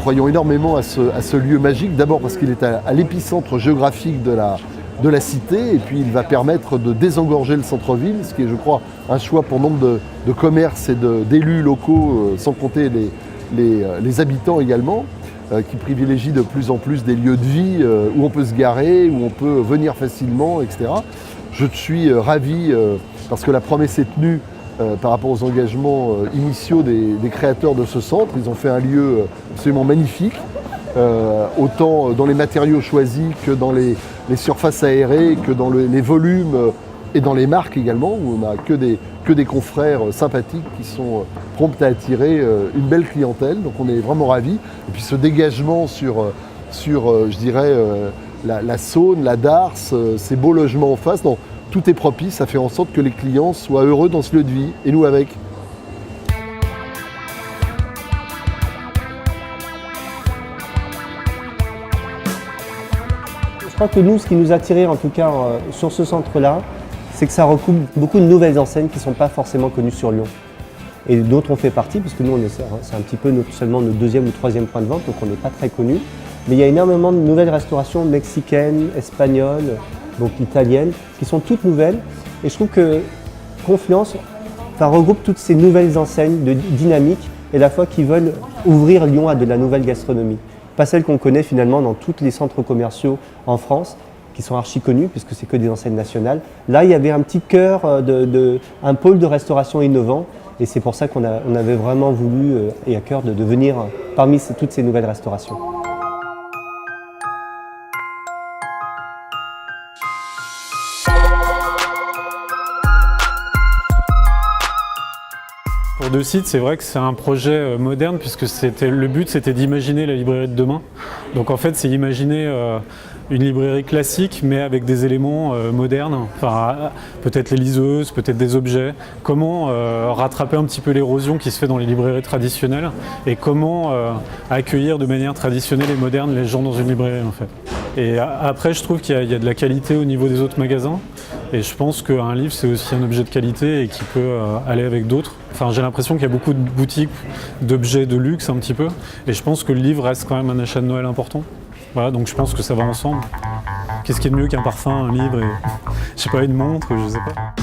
croyons énormément à ce lieu magique, d'abord parce qu'il est à l'épicentre géographique de la cité, et puis il va permettre de désengorger le centre-ville, ce qui est, je crois, un choix pour nombre de commerces et d'élus locaux, sans compter les habitants également, qui privilégient de plus en plus des lieux de vie où on peut se garer, où on peut venir facilement, etc. Je suis ravi parce que la promesse est tenue par rapport aux engagements initiaux des créateurs de ce centre. Ils ont fait un lieu absolument magnifique, autant dans les matériaux choisis que dans les surfaces aérées, que dans les volumes et dans les marques également, où on n'a que des confrères sympathiques qui sont prompts à attirer une belle clientèle. Donc on est vraiment ravis. Et puis ce dégagement sur je dirais, la Saône, la Darse, ces beaux logements en face, non, tout est propice à faire en sorte que les clients soient heureux dans ce lieu de vie, et nous avec. Je crois que nous, ce qui nous a attiré en tout cas sur ce centre-là, c'est que ça recoupe beaucoup de nouvelles enseignes qui ne sont pas forcément connues sur Lyon. Et d'autres on fait partie, puisque nous, c'est un petit peu seulement notre deuxième ou troisième point de vente, donc on n'est pas très connus. Mais il y a énormément de nouvelles restaurations mexicaines, espagnoles, donc italiennes, qui sont toutes nouvelles. Et je trouve que Confluence regroupe toutes ces nouvelles enseignes de dynamique et à la fois qui veulent ouvrir Lyon à de la nouvelle gastronomie. Pas celle qu'on connaît finalement dans tous les centres commerciaux en France, qui sont archi connus puisque c'est que des enseignes nationales. Là, il y avait un petit cœur, un pôle de restauration innovant, et c'est pour ça qu'on avait vraiment voulu et à cœur de venir parmi toutes ces nouvelles restaurations. Pour Deux Sites, c'est vrai que c'est un projet moderne puisque le but c'était d'imaginer la librairie de demain. Donc en fait c'est imaginer une librairie classique mais avec des éléments modernes, enfin peut-être les liseuses, peut-être des objets. Comment rattraper un petit peu l'érosion qui se fait dans les librairies traditionnelles et comment accueillir de manière traditionnelle et moderne les gens dans une librairie en fait. Et après je trouve qu'il y a de la qualité au niveau des autres magasins. Et je pense qu'un livre, c'est aussi un objet de qualité et qui peut aller avec d'autres. Enfin, j'ai l'impression qu'il y a beaucoup de boutiques d'objets de luxe un petit peu. Et je pense que le livre reste quand même un achat de Noël important. Voilà, donc je pense que ça va ensemble. Qu'est-ce qui est de mieux qu'un parfum, un livre et, je sais pas, une montre, je sais pas.